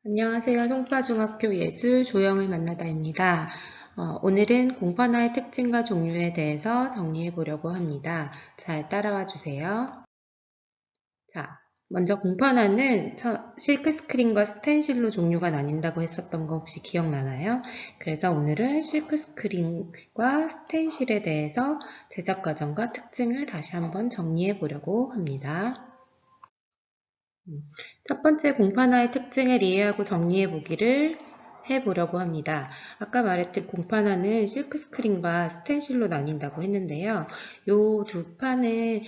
안녕하세요. 송파중학교 예술 조형을 만나다입니다. 오늘은 공판화의 특징과 종류에 대해서 정리해 보려고 합니다. 잘 따라와 주세요. 자, 먼저 공판화는 실크 스크린과 스텐실로 종류가 나뉜다고 했었던 거 혹시 기억나나요? 그래서 오늘은 실크 스크린과 스텐실에 대해서 제작 과정과 특징을 다시 한번 정리해 보려고 합니다. 첫 번째 공판화의 특징을 이해하고 정리해 보기를 해보려고 합니다. 아까 말했듯 공판화는 실크 스크린과 스텐실로 나뉜다고 했는데요. 요 두 판의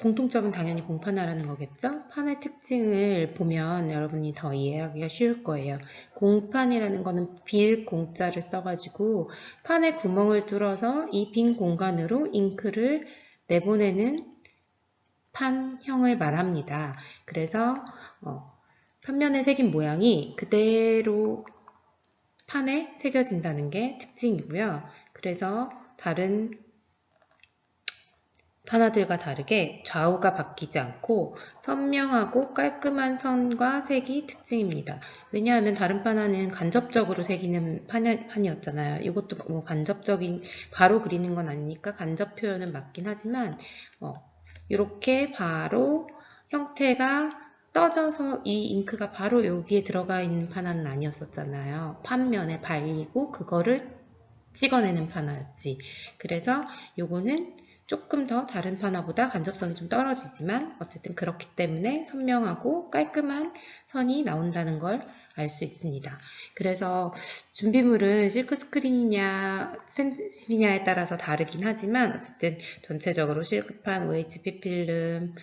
공통점은 당연히 공판화라는 거겠죠? 판의 특징을 보면 여러분이 더 이해하기가 쉬울 거예요. 공판이라는 거는 빌 공자를 써가지고 판에 구멍을 뚫어서 이 빈 공간으로 잉크를 내보내는 판형을 말합니다. 그래서 판면에 새긴 모양이 그대로 판에 새겨진다는 게 특징이고요. 그래서 다른 판화들과 다르게 좌우가 바뀌지 않고 선명하고 깔끔한 선과 색이 특징입니다. 왜냐하면 다른 판화는 간접적으로 새기는 판이었잖아요. 이것도 뭐 간접적인 바로 그리는 건 아니니까 간접 표현은 맞긴 하지만 이렇게 바로 형태가 떠져서 이 잉크가 바로 여기에 들어가 있는 판화는 아니었었잖아요. 판면에 발리고 그거를 찍어내는 판화였지. 그래서 요거는 조금 더 다른 판화보다 간접성이 좀 떨어지지만 어쨌든 그렇기 때문에 선명하고 깔끔한 선이 나온다는 걸 알 수 있습니다. 그래서 준비물은 실크 스크린이냐 스텐실이냐에 따라서 다르긴 하지만 어쨌든 전체적으로 실크판, OHP 필름,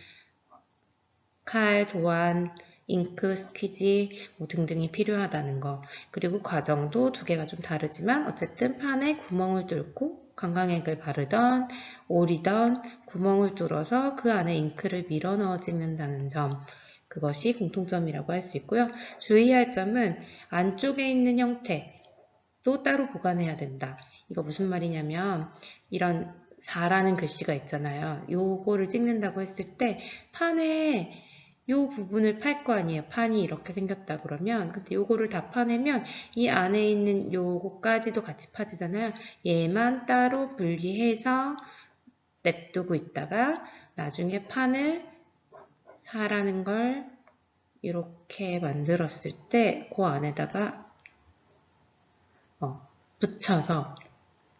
칼, 도안, 잉크, 스퀴지 뭐 등등이 필요하다는 거. 그리고 과정도 두 개가 좀 다르지만 어쨌든 판에 구멍을 뚫고 강강액을 바르던 오리던 구멍을 뚫어서 그 안에 잉크를 밀어 넣어 찍는다는 점. 그것이 공통점이라고 할 수 있고요. 주의할 점은 안쪽에 있는 형태도 따로 보관해야 된다. 이거 무슨 말이냐면 이런 4라는 글씨가 있잖아요. 요거를 찍는다고 했을 때 판에 요 부분을 팔 거 아니에요. 판이 이렇게 생겼다 그러면 근데 요거를 다 파내면 이 안에 있는 요거까지도 같이 파지잖아요. 얘만 따로 분리해서 냅두고 있다가 나중에 판을 사라는 걸 이렇게 만들었을 때 그 안에다가 붙여서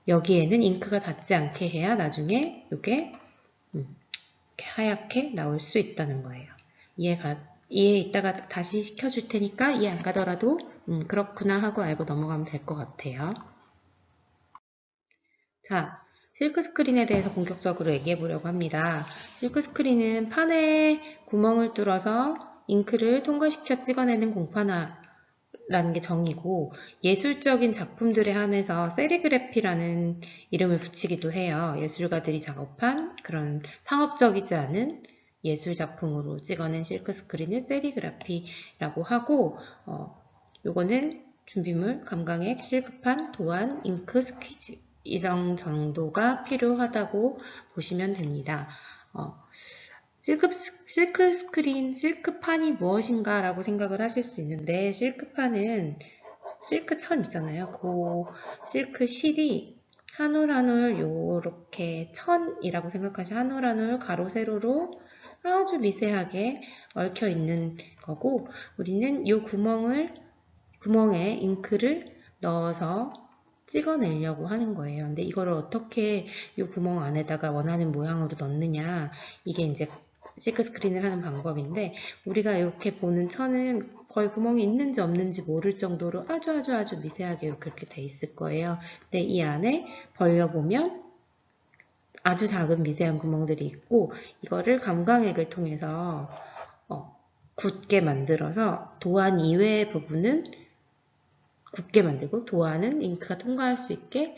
여기에는 잉크가 닿지 않게 해야 나중에 이게 이렇게 하얗게 나올 수 있다는 거예요. 이해 이따가 다시 시켜줄 테니까 이해 안 가더라도 그렇구나 하고 알고 넘어가면 될 것 같아요. 자, 실크 스크린에 대해서 본격적으로 얘기해 보려고 합니다. 실크 스크린은 판에 구멍을 뚫어서 잉크를 통과시켜 찍어내는 공판화라는 게 정의고 예술적인 작품들에 한해서 세리그래피라는 이름을 붙이기도 해요. 예술가들이 작업한 그런 상업적이지 않은 예술 작품으로 찍어낸 실크 스크린을 세리그래피라고 하고 요거는 준비물, 감광액, 실크판, 도안, 잉크, 스퀴지 이런 정도가 필요하다고 보시면 됩니다. 실크 스크린, 실크판이 무엇인가 라고 생각을 하실 수 있는데 실크판은 실크천 있잖아요. 그 실크 실이 한 올 한 올 요렇게 천이라고 생각하시면 한 올 한 올 가로 세로로 아주 미세하게 얽혀 있는 거고 우리는 이 구멍에 잉크를 넣어서 찍어내려고 하는 거예요. 근데 이거를 어떻게 이 구멍 안에다가 원하는 모양으로 넣느냐 이게 이제 실크 스크린을 하는 방법인데 우리가 이렇게 보는 천은 거의 구멍이 있는지 없는지 모를 정도로 아주 미세하게 이렇게 돼 있을 거예요. 근데 이 안에 벌려보면 아주 작은 미세한 구멍들이 있고 이거를 감광액을 통해서 굳게 만들어서 도안 이외의 부분은 굳게 만들고 도안은 잉크가 통과할 수 있게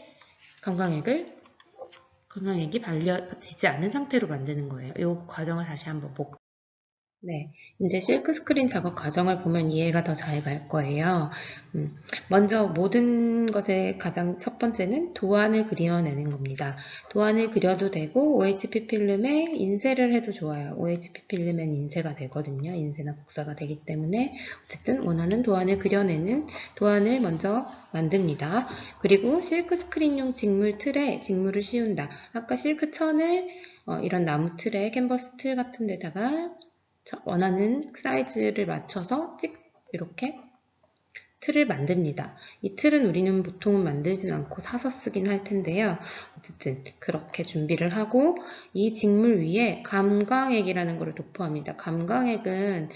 감광액이 발려지지 않은 상태로 만드는 거예요. 이 과정을 다시 한번 볼게요. 네, 이제 실크 스크린 작업 과정을 보면 이해가 더 잘 갈 거예요. 먼저 모든 것의 가장 첫 번째는 도안을 그려내는 겁니다. 도안을 그려도 되고 OHP 필름에 인쇄를 해도 좋아요. OHP 필름엔 인쇄가 되거든요. 인쇄나 복사가 되기 때문에 어쨌든 원하는 도안을 그려내는 도안을 먼저 만듭니다. 그리고 실크 스크린용 직물 틀에 직물을 씌운다. 아까 실크 천을 이런 나무 틀에 캔버스 틀 같은 데다가 원하는 사이즈를 맞춰서 이렇게 틀을 만듭니다. 이 틀은 우리는 보통은 만들진 않고 사서 쓰긴 할 텐데요. 어쨌든 그렇게 준비를 하고 이 직물 위에 감광액이라는 것을 도포합니다. 감광액은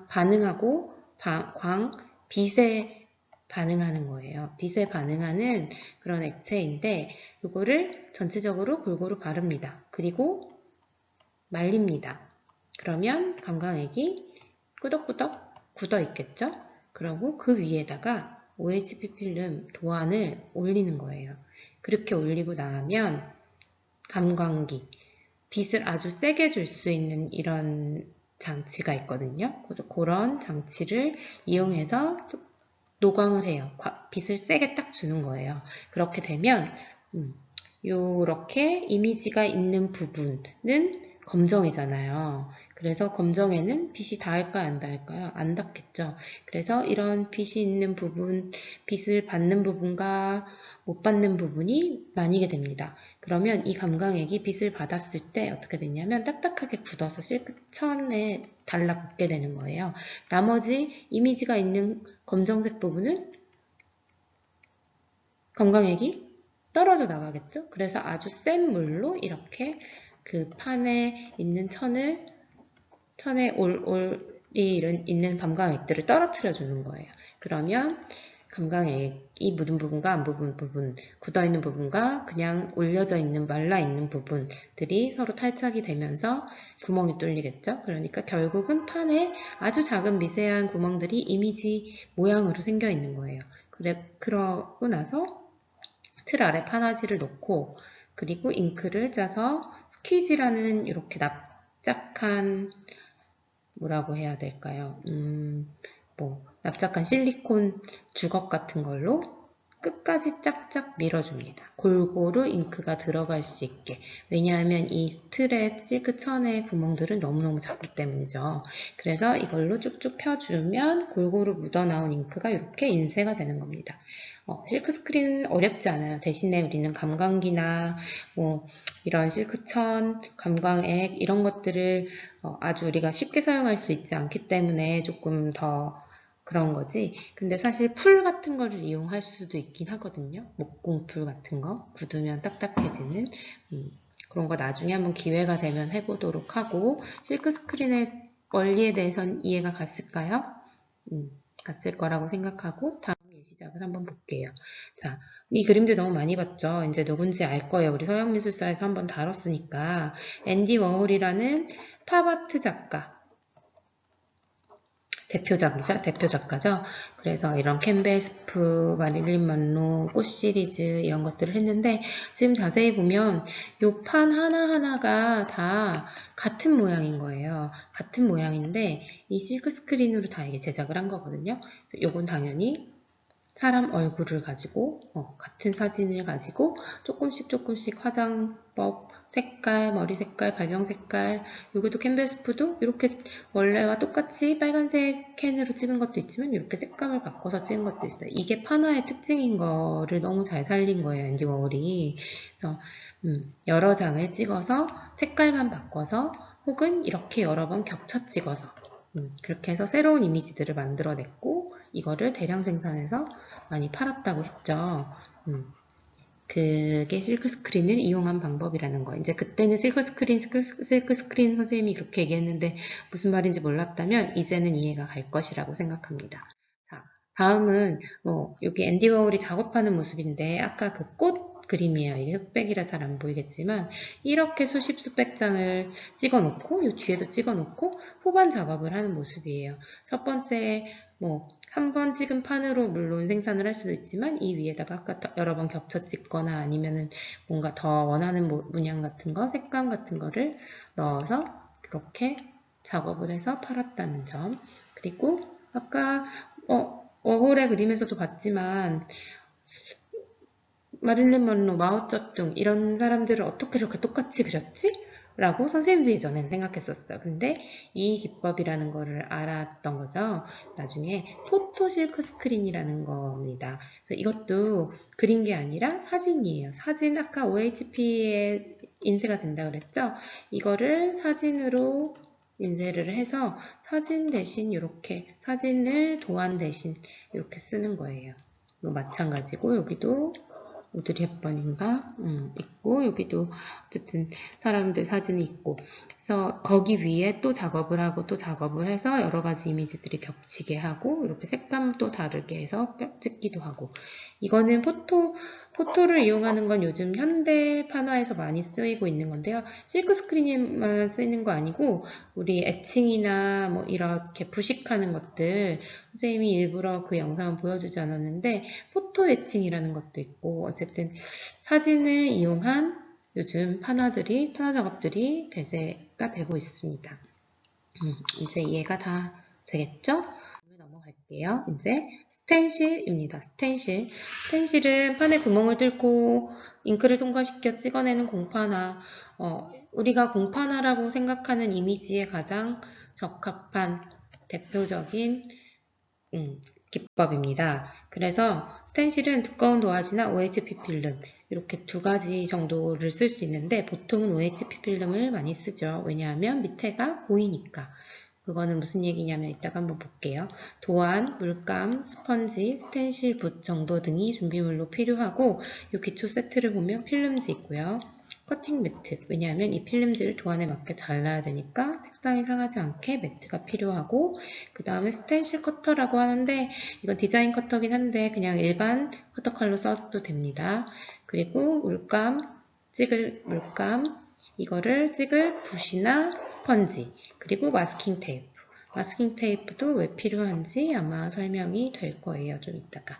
반응하고 빛에 반응하는 거예요. 빛에 반응하는 그런 액체인데 이거를 전체적으로 골고루 바릅니다. 그리고 말립니다. 그러면 감광액이 꾸덕꾸덕 굳어 있겠죠? 그리고 그 위에다가 OHP 필름 도안을 올리는 거예요. 그렇게 올리고 나면 감광기, 빛을 아주 세게 줄 수 있는 이런 장치가 있거든요. 그래서 그런 장치를 이용해서 노광을 해요. 빛을 세게 딱 주는 거예요. 그렇게 되면 이렇게 이미지가 있는 부분은 검정이잖아요. 그래서 검정에는 빛이 닿을까요? 안 닿을까요? 안 닿겠죠. 그래서 이런 빛이 있는 부분, 빛을 받는 부분과 못 받는 부분이 나뉘게 됩니다. 그러면 이 감광액이 빛을 받았을 때 어떻게 되냐면 딱딱하게 굳어서 실크천에 달라붙게 되는 거예요. 나머지 이미지가 있는 검정색 부분은 검광액이 떨어져 나가겠죠? 그래서 아주 센 물로 이렇게 그 판에 있는 천에 있는 감광액들을 떨어뜨려 주는 거예요. 그러면 감광액이 묻은 부분과 안 묻은 부분, 굳어 있는 부분과 그냥 올려져 있는 말라 있는 부분들이 서로 탈착이 되면서 구멍이 뚫리겠죠. 그러니까 결국은 판에 아주 작은 미세한 구멍들이 이미지 모양으로 생겨 있는 거예요. 그러고 나서 틀 아래 판화지를 놓고 그리고 잉크를 짜서 스퀴지라는 이렇게 납작한 뭐라고 해야 될까요? 납작한 실리콘 주걱 같은 걸로 끝까지 짝짝 밀어줍니다. 골고루 잉크가 들어갈 수 있게. 왜냐하면 이 틀의 실크천의 구멍들은 너무너무 작기 때문이죠. 그래서 이걸로 쭉쭉 펴주면 골고루 묻어나온 잉크가 이렇게 인쇄가 되는 겁니다. 실크 스크린은 어렵지 않아요. 대신에 우리는 감광기나 이런 실크천, 감광액 이런 것들을 아주 우리가 쉽게 사용할 수 있지 않기 때문에 조금 더 그런 거지. 근데 사실 풀 같은 거를 이용할 수도 있긴 하거든요. 목공풀 같은 거 굳으면 딱딱해지는 그런 거 나중에 한번 기회가 되면 해보도록 하고 실크 스크린의 원리에 대해서는 이해가 갔을까요? 갔을 거라고 생각하고 다음 예시작을 한번 볼게요. 자, 이 그림들 너무 많이 봤죠? 이제 누군지 알 거예요. 우리 서양미술사에서 한번 다뤘으니까 앤디 워홀이라는 팝아트 작가 대표 작가죠. 그래서 이런 캔벨스프, 마릴린 먼로, 꽃 시리즈 이런 것들을 했는데 지금 자세히 보면 요 판 하나하나가 다 같은 모양인 거예요. 같은 모양인데 이 실크 스크린으로 다 이게 제작을 한 거거든요. 요건 당연히 사람 얼굴을 가지고 같은 사진을 가지고 조금씩 화장법, 색깔, 머리 색깔, 발경 색깔 여기도 캔버스프도 이렇게 원래와 똑같이 빨간색 캔으로 찍은 것도 있지만 이렇게 색감을 바꿔서 찍은 것도 있어요. 이게 판화의 특징인 거를 너무 잘 살린 거예요. 앤디 워홀이. 그래서 여러 장을 찍어서 색깔만 바꿔서 혹은 이렇게 여러 번 겹쳐 찍어서 그렇게 해서 새로운 이미지들을 만들어냈고 이거를 대량 생산해서 많이 팔았다고 했죠. 그게 실크 스크린을 이용한 방법이라는 거. 이제 그때는 실크 스크린 선생님이 그렇게 얘기했는데 무슨 말인지 몰랐다면 이제는 이해가 갈 것이라고 생각합니다. 자, 다음은 여기 앤디 워홀이 작업하는 모습인데 아까 그 꽃 그림이에요. 이게 흑백이라 잘 안 보이겠지만 이렇게 수백 장을 찍어 놓고 이 뒤에도 찍어 놓고 후반 작업을 하는 모습이에요. 첫 번째 한 번 찍은 판으로 물론 생산을 할 수도 있지만 이 위에다가 아까 여러 번 겹쳐 찍거나 아니면은 뭔가 더 원하는 문양 같은 거, 색감 같은 거를 넣어서 이렇게 작업을 해서 팔았다는 점. 그리고 아까 워홀의 그림에서도 봤지만 마릴린 먼로, 마오쩌둥 이런 사람들을 어떻게 저렇게 똑같이 그렸지? 라고 선생님도 예전엔 생각했었어요. 근데 이 기법이라는 거를 알았던 거죠. 나중에 포토 실크 스크린이라는 겁니다. 그래서 이것도 그린 게 아니라 사진이에요. 사진 아까 OHP에 인쇄가 된다 그랬죠? 이거를 사진으로 인쇄를 해서 사진 대신 이렇게 사진을 도안 대신 이렇게 쓰는 거예요. 마찬가지고 여기도 오드리 헵번인가 있고 여기도 어쨌든 사람들 사진이 있고 그래서 거기 위에 또 작업을 하고 또 작업을 해서 여러 가지 이미지들이 겹치게 하고 이렇게 색감도 다르게 해서 찍기도 하고 이거는 포토를 이용하는 건 요즘 현대 판화에서 많이 쓰이고 있는 건데요. 실크 스크린만 쓰이는 거 아니고 우리 애칭이나 뭐 이렇게 부식하는 것들 선생님이 일부러 그 영상을 보여주지 않았는데 포토 애칭이라는 것도 있고 어쨌든 사진을 이용한 요즘 판화 작업들이 대세가 되고 있습니다. 이제 이해가 다 되겠죠? 넘어갈게요. 이제 스텐실입니다. 스텐실은 판에 구멍을 뚫고 잉크를 통과시켜 찍어내는 공판화. 우리가 공판화라고 생각하는 이미지에 가장 적합한 대표적인 기법입니다. 그래서 스텐실은 두꺼운 도화지나 OHP 필름 이렇게 두 가지 정도를 쓸 수 있는데 보통은 OHP 필름을 많이 쓰죠. 왜냐하면 밑에가 보이니까. 그거는 무슨 얘기냐면 이따가 한번 볼게요. 도안, 물감, 스펀지, 스텐실, 붓 정도 등이 준비물로 필요하고 이 기초 세트를 보면 필름지 있고요. 커팅 매트, 왜냐하면 이 필름지를 도안에 맞게 잘라야 되니까 색상이 상하지 않게 매트가 필요하고 그 다음에 스텐실 커터라고 하는데 이건 디자인 커터긴 한데 그냥 일반 커터 칼로 써도 됩니다. 그리고 이거를 찍을 붓이나 스펀지 그리고 마스킹 테이프. 마스킹 테이프도 왜 필요한지 아마 설명이 될 거예요. 좀 이따가.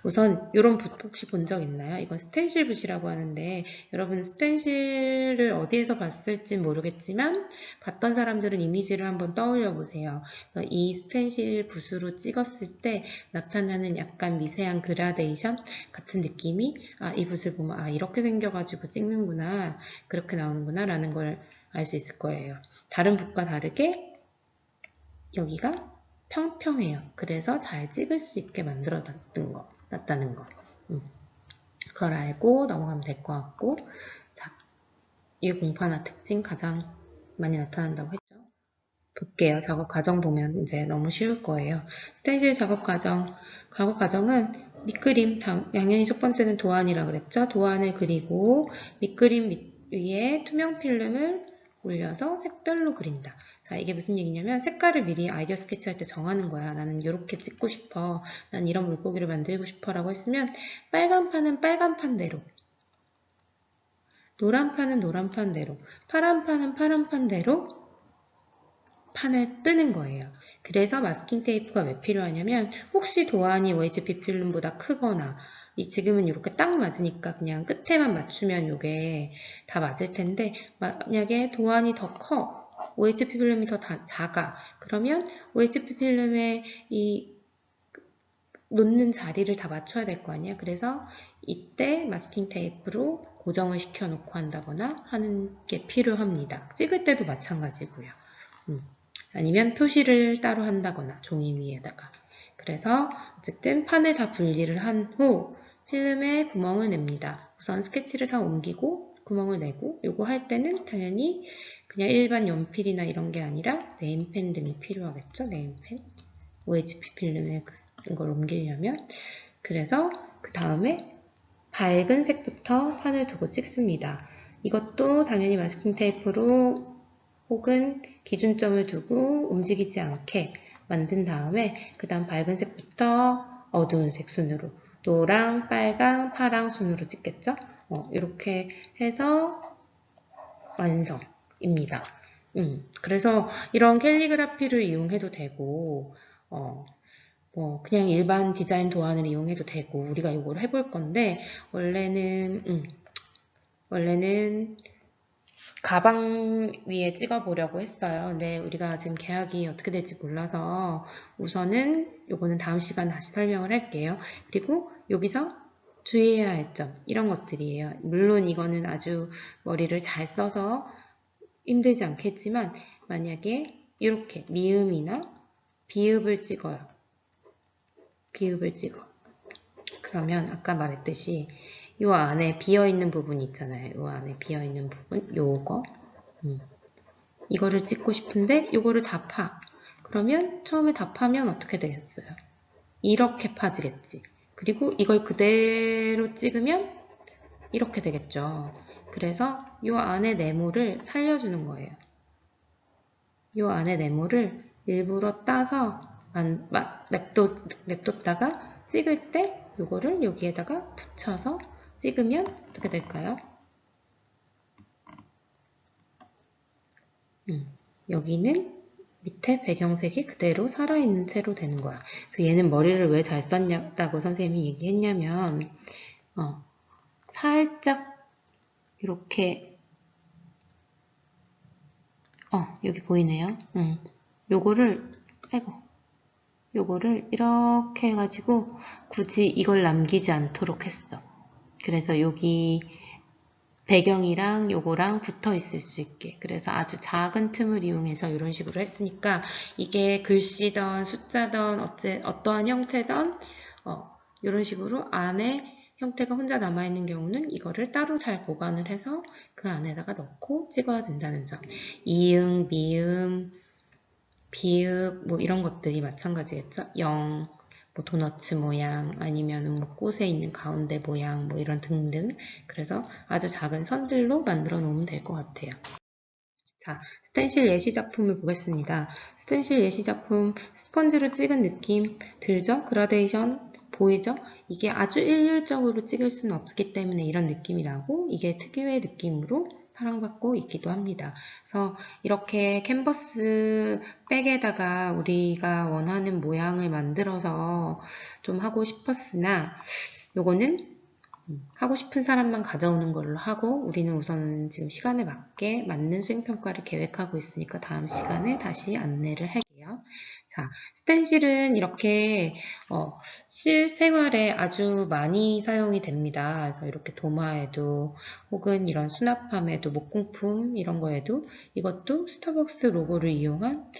우선 이런 붓 혹시 본 적 있나요? 이건 스텐실 붓이라고 하는데 여러분 스텐실을 어디에서 봤을지 모르겠지만 봤던 사람들은 이미지를 한번 떠올려 보세요. 그래서 이 스텐실 붓으로 찍었을 때 나타나는 약간 미세한 그라데이션 같은 느낌이 이 붓을 보면 이렇게 생겨가지고 찍는구나 그렇게 나오는구나 라는 걸 알 수 있을 거예요. 다른 붓과 다르게 여기가 평평해요. 그래서 잘 찍을 수 있게 놨다는 거. 그걸 알고 넘어가면 될 것 같고, 자, 이 공판화 특징 가장 많이 나타난다고 했죠. 볼게요. 작업 과정 보면 이제 너무 쉬울 거예요. 스텐실 작업 과정은 밑그림, 당연히 첫 번째는 도안이라 그랬죠. 도안을 그리고 밑그림 위에 투명 필름을 올려서 색별로 그린다. 자, 이게 무슨 얘기냐면 색깔을 미리 아이디어 스케치할 때 정하는 거야. 나는 이렇게 찍고 싶어. 난 이런 물고기를 만들고 싶어 라고 했으면 빨간 판은 빨간 판대로 노란 판은 노란 판대로 파란 판은 파란 판대로 판을 뜨는 거예요. 그래서 마스킹 테이프가 왜 필요하냐면 혹시 도안이 OHP 필름보다 크거나 지금은 이렇게 딱 맞으니까 그냥 끝에만 맞추면 이게 다 맞을 텐데 만약에 도안이 더 커 OHP 필름이 더 작아 그러면 OHP 필름에 이 놓는 자리를 다 맞춰야 될 거 아니야. 그래서 이때 마스킹 테이프로 고정을 시켜 놓고 한다거나 하는 게 필요합니다. 찍을 때도 마찬가지고요. 아니면 표시를 따로 한다거나 종이 위에다가 그래서 어쨌든 판을 다 분리를 한 후 필름에 구멍을 냅니다. 우선 스케치를 다 옮기고 구멍을 내고 요거 할 때는 당연히 그냥 일반 연필이나 이런 게 아니라 네임펜 등이 필요하겠죠. 네임펜 OHP 필름에 걸 옮기려면 그래서 그 다음에 밝은 색부터 판을 두고 찍습니다. 이것도 당연히 마스킹 테이프로 혹은 기준점을 두고 움직이지 않게 만든 다음에 그 다음 밝은 색부터 어두운 색 순으로 노랑, 빨강, 파랑 순으로 찍겠죠? 이렇게 해서 완성입니다. 그래서 이런 캘리그라피를 이용해도 되고 그냥 일반 디자인 도안을 이용해도 되고 우리가 이걸 해볼 건데 원래는 가방 위에 찍어 보려고 했어요. 근데 우리가 지금 계약이 어떻게 될지 몰라서 우선은 요거는 다음 시간 다시 설명을 할게요. 그리고 여기서 주의해야 할 점, 이런 것들이에요. 물론 이거는 아주 머리를 잘 써서 힘들지 않겠지만 만약에 이렇게 미음이나 비읍을 찍어요. 비읍을 찍어. 그러면 아까 말했듯이 요 안에 비어있는 부분이 있잖아요. 요 안에 비어있는 부분, 요거. 이거를 찍고 싶은데 요거를 다 파. 그러면 처음에 다 파면 어떻게 되겠어요? 이렇게 파지겠지. 그리고 이걸 그대로 찍으면 이렇게 되겠죠. 그래서 요 안에 네모를 살려주는 거예요. 요 안에 네모를 일부러 따서 냅뒀다가 찍을 때 요거를 여기에다가 붙여서 찍으면 어떻게 될까요? 여기는 밑에 배경색이 그대로 살아있는 채로 되는 거야. 그래서 얘는 머리를 왜 잘 썼냐고 선생님이 얘기했냐면 살짝 이렇게 여기 보이네요. 요거를 요거를 이렇게 해가지고 굳이 이걸 남기지 않도록 했어. 그래서 여기 배경이랑 요거랑 붙어 있을 수 있게. 그래서 아주 작은 틈을 이용해서 이런 식으로 했으니까 이게 글씨든 숫자든 어떠한 형태든 이런 식으로 안에 형태가 혼자 남아있는 경우는 이거를 따로 잘 보관을 해서 그 안에다가 넣고 찍어야 된다는 점. 이응, 미음, 비읍 뭐 이런 것들이 마찬가지겠죠. 영, 뭐 도너츠 모양 아니면 뭐 꽃에 있는 가운데 모양 뭐 이런 등등. 그래서 아주 작은 선들로 만들어 놓으면 될 것 같아요. 자, 스텐실 예시 작품을 보겠습니다. 스텐실 예시 작품 스펀지로 찍은 느낌 들죠? 그라데이션 보이죠? 이게 아주 일률적으로 찍을 수는 없기 때문에 이런 느낌이 나고 이게 특유의 느낌으로 사랑받고 있기도 합니다. 그래서 이렇게 캔버스 백에다가 우리가 원하는 모양을 만들어서 좀 하고 싶었으나 요거는 하고 싶은 사람만 가져오는 걸로 하고 우리는 우선 지금 시간에 맞게 맞는 수행평가를 계획하고 있으니까 다음 시간에 다시 안내를 할게요. 자, 스텐실은 이렇게 실생활에 아주 많이 사용이 됩니다. 그래서 이렇게 도마에도 혹은 이런 수납함에도 목공품 이런 거에도 이것도 스타벅스 로고를 이용한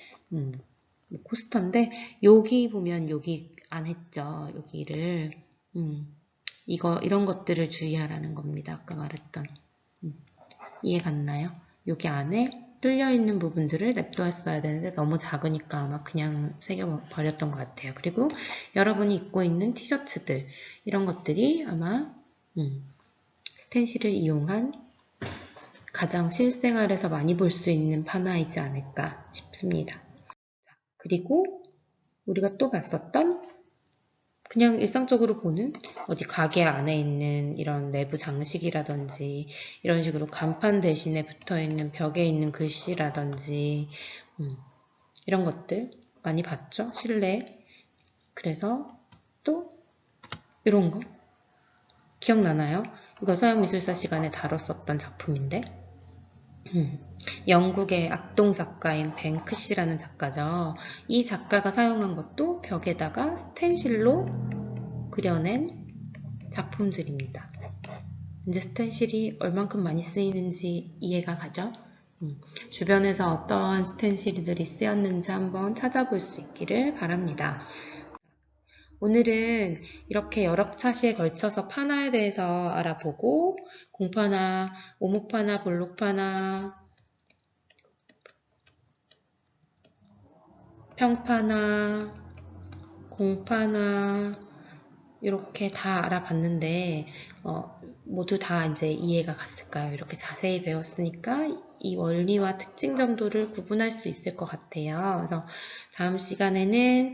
코스터인데 여기 보면 여기 안 했죠. 여기를 이런 것들을 주의하라는 겁니다. 아까 말했던. 이해 갔나요? 여기 안에 뚫려있는 부분들을 냅두었어야 되는데 너무 작으니까 아마 그냥 새겨버렸던 것 같아요. 그리고 여러분이 입고 있는 티셔츠들 이런 것들이 아마 스텐실을 이용한 가장 실생활에서 많이 볼 수 있는 파나이지 않을까 싶습니다. 그리고 우리가 또 봤었던 그냥 일상적으로 보는 어디 가게 안에 있는 이런 내부 장식이라든지 이런 식으로 간판 대신에 붙어있는 벽에 있는 글씨라든지 이런 것들 많이 봤죠? 실내에. 그래서 또 이런 거 기억나나요? 이거 서양미술사 시간에 다뤘었던 작품인데 영국의 악동 작가인 뱅크시라는 작가죠. 이 작가가 사용한 것도 벽에다가 스텐실로 그려낸 작품들입니다. 이제 스텐실이 얼만큼 많이 쓰이는지 이해가 가죠? 주변에서 어떠한 스텐실들이 쓰였는지 한번 찾아볼 수 있기를 바랍니다. 오늘은 이렇게 여러 차시에 걸쳐서 파나에 대해서 알아보고 공파나, 오목파나, 볼록파나, 평파나, 공파나 이렇게 다 알아봤는데 모두 다 이제 이해가 갔을까요? 이렇게 자세히 배웠으니까 이 원리와 특징 정도를 구분할 수 있을 것 같아요. 그래서 다음 시간에는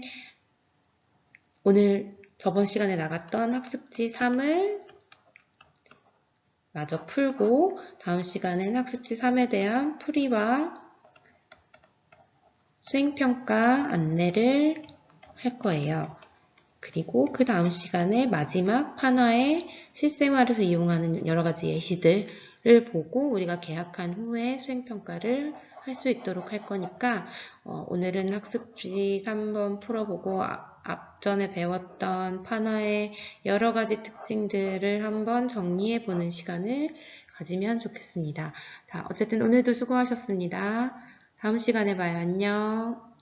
오늘 저번 시간에 나갔던 학습지 3을 마저 풀고 다음 시간엔 학습지 3에 대한 풀이와 수행평가 안내를 할 거예요. 그리고 그 다음 시간에 마지막 판화의 실생활에서 이용하는 여러 가지 예시들 보고 우리가 계약한 후에 수행평가를 할 수 있도록 할 거니까 오늘은 학습지 3번 풀어보고 앞전에 배웠던 판화의 여러 가지 특징들을 한번 정리해 보는 시간을 가지면 좋겠습니다. 자, 어쨌든 오늘도 수고하셨습니다. 다음 시간에 봐요. 안녕.